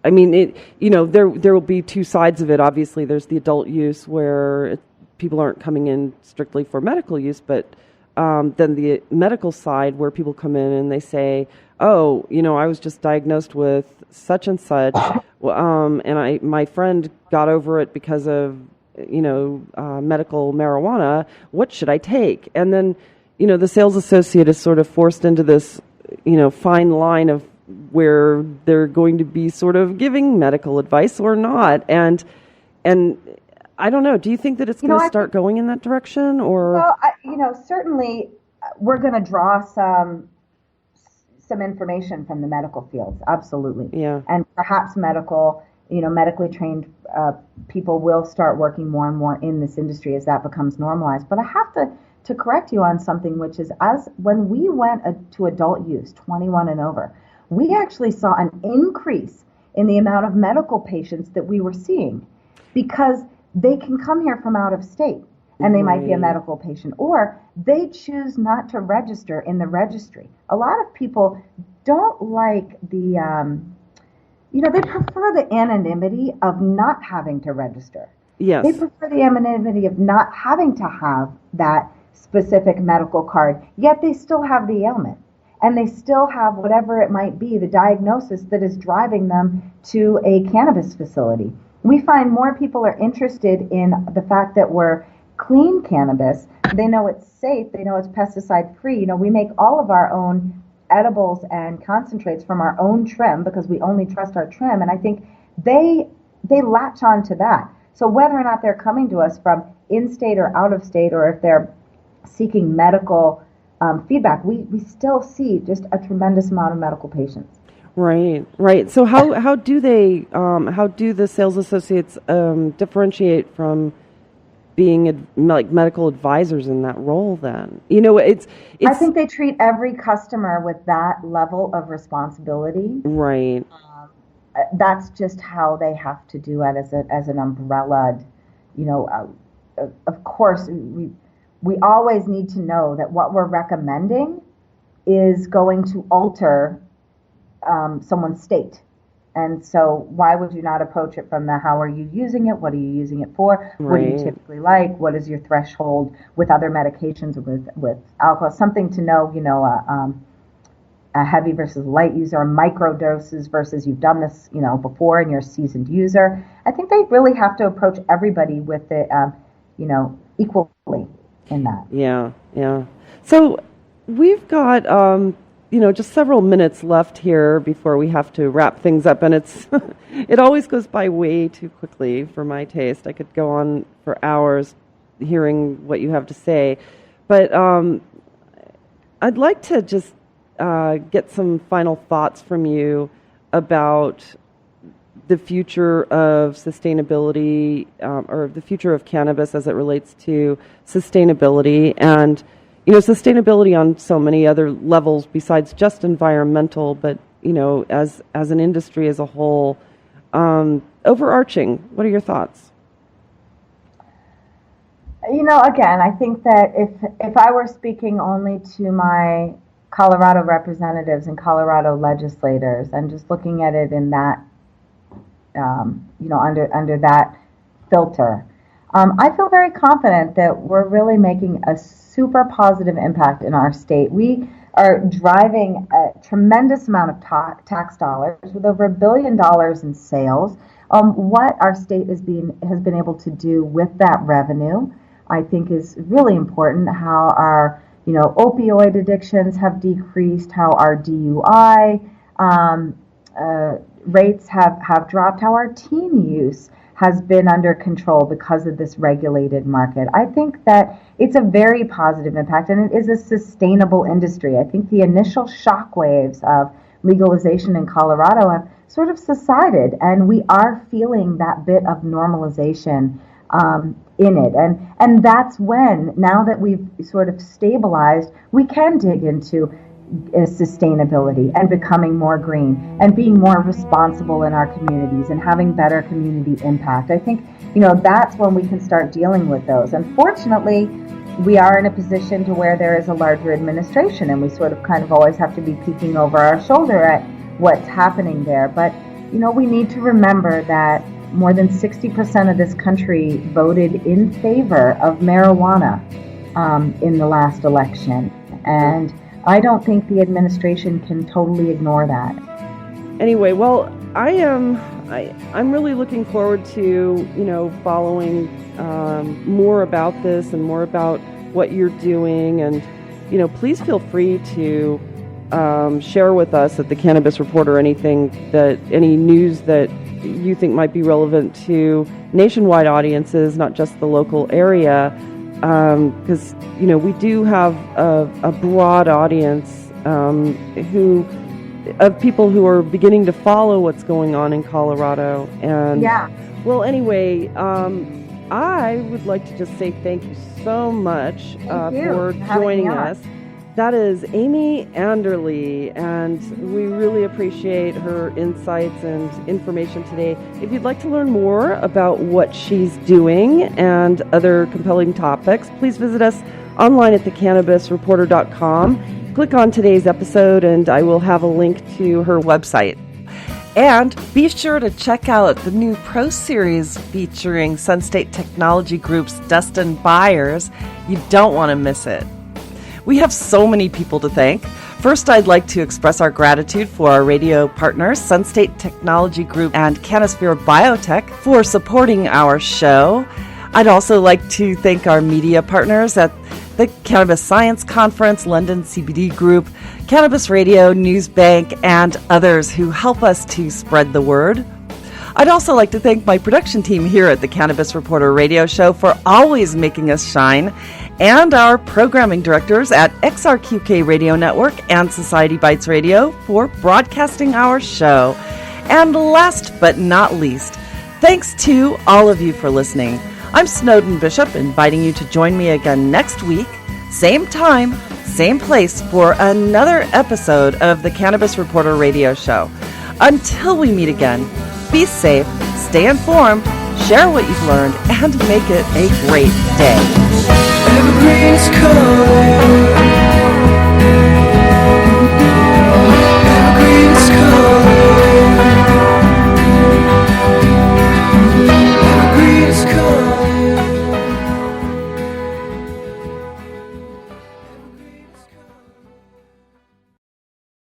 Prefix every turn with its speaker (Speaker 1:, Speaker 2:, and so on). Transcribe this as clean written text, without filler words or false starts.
Speaker 1: I mean, there will be two sides of it. Obviously, there's the adult use where people aren't coming in strictly for medical use, but then the medical side where people come in and they say, oh, I was just diagnosed with such and such, and my friend got over it because of, medical marijuana. What should I take? And then, the sales associate is sort of forced into this, fine line of where they're going to be sort of giving medical advice or not. And I don't know. Do you think that it's going to start going in that direction, or?
Speaker 2: Well, certainly we're going to draw some information from the medical fields. Absolutely.
Speaker 1: Yeah.
Speaker 2: And perhaps medically trained people will start working more and more in this industry as that becomes normalized. But I have to correct you on something, which is when we went to adult use, 21 and over, we actually saw an increase in the amount of medical patients that we were seeing, because they can come here from out of state and they might be a medical patient, or they choose not to register in the registry. A lot of people don't like they prefer the anonymity of not having to register.
Speaker 1: Yes.
Speaker 2: They prefer the anonymity of not having to have that specific medical card, yet they still have the ailment. And they still have whatever it might be, the diagnosis that is driving them to a cannabis facility. We find more people are interested in the fact that we're clean cannabis. They know it's safe. They know it's pesticide free. We make all of our own edibles and concentrates from our own trim because we only trust our trim. And I think they latch on to that. So whether or not they're coming to us from in-state or out of state, or if they're seeking medical feedback, we still see just a tremendous amount of medical patients.
Speaker 1: Right. So how do the sales associates differentiate from being like medical advisors in that role? Then it's.
Speaker 2: I think they treat every customer with that level of responsibility.
Speaker 1: Right.
Speaker 2: That's just how they have to do it as an umbrella. Of course, we always need to know that what we're recommending is going to alter someone's state. And so why would you not approach it from the how are you using it? What are you using it for? What do you typically like? What is your threshold with other medications, with alcohol? Something to know, a heavy versus light user, micro doses versus you've done this, before and you're a seasoned user. I think they really have to approach everybody with it, equally in that.
Speaker 1: Yeah. So we've got, just several minutes left here before we have to wrap things up, and it always goes by way too quickly for my taste. I could go on for hours hearing what you have to say, but I'd like to just get some final thoughts from you about the future of sustainability, or the future of cannabis as it relates to sustainability, and sustainability on so many other levels besides just environmental, but as an industry as a whole. Overarching, what are your thoughts?
Speaker 2: Again, I think that if I were speaking only to my Colorado representatives and Colorado legislators and just looking at it in that, under that filter, I feel very confident that we're really making a super positive impact in our state. We are driving a tremendous amount of tax dollars with over $1 billion in sales. What our state has been able to do with that revenue, I think, is really important. How our opioid addictions have decreased, how our DUI rates have dropped, how our teen use has been under control because of this regulated market. I think that it's a very positive impact, and it is a sustainable industry. I think the initial shockwaves of legalization in Colorado have sort of subsided, and we are feeling that bit of normalization in it. And that's when, now that we've sort of stabilized, we can dig into sustainability and becoming more green and being more responsible in our communities and having better community impact. I think, that's when we can start dealing with those. Unfortunately, we are in a position to where there is a larger administration, and we sort of kind of always have to be peeking over our shoulder at what's happening there. But, we need to remember that more than 60% of this country voted in favor of marijuana in the last election. And I don't think the administration can totally ignore that.
Speaker 1: Anyway, well, I'm really looking forward to, following more about this and more about what you're doing. And, please feel free to share with us at the Cannabis Reporter any news that you think might be relevant to nationwide audiences, not just the local area, because we do have a broad audience of people who are beginning to follow what's going on in Colorado. And well, anyway, I would like to just say thank you so much for joining us. That is Amy Anderle, and we really appreciate her insights and information today. If you'd like to learn more about what she's doing and other compelling topics, please visit us online at thecannabisreporter.com. Click on today's episode, and I will have a link to her website. And be sure to check out the new Pro Series featuring Sunstate Technology Group's Dustin Byers. You don't want to miss it. We have so many people to thank. First, I'd like to express our gratitude for our radio partners, Sunstate Technology Group and Canosphere Biotech, for supporting our show. I'd also like to thank our media partners at the Cannabis Science Conference, London CBD Group, Cannabis Radio, Newsbank, and others who help us to spread the word. I'd also like to thank my production team here at the Cannabis Reporter Radio Show for always making us shine, and our programming directors at XRQK Radio Network and Society Bites Radio for broadcasting our show. And last but not least, thanks to all of you for listening. I'm Snowden Bishop, inviting you to join me again next week, same time, same place, for another episode of the Cannabis Reporter Radio Show. Until we meet again, be safe, stay informed, share what you've learned, and make it a great day.
Speaker 3: Evergreen's calling.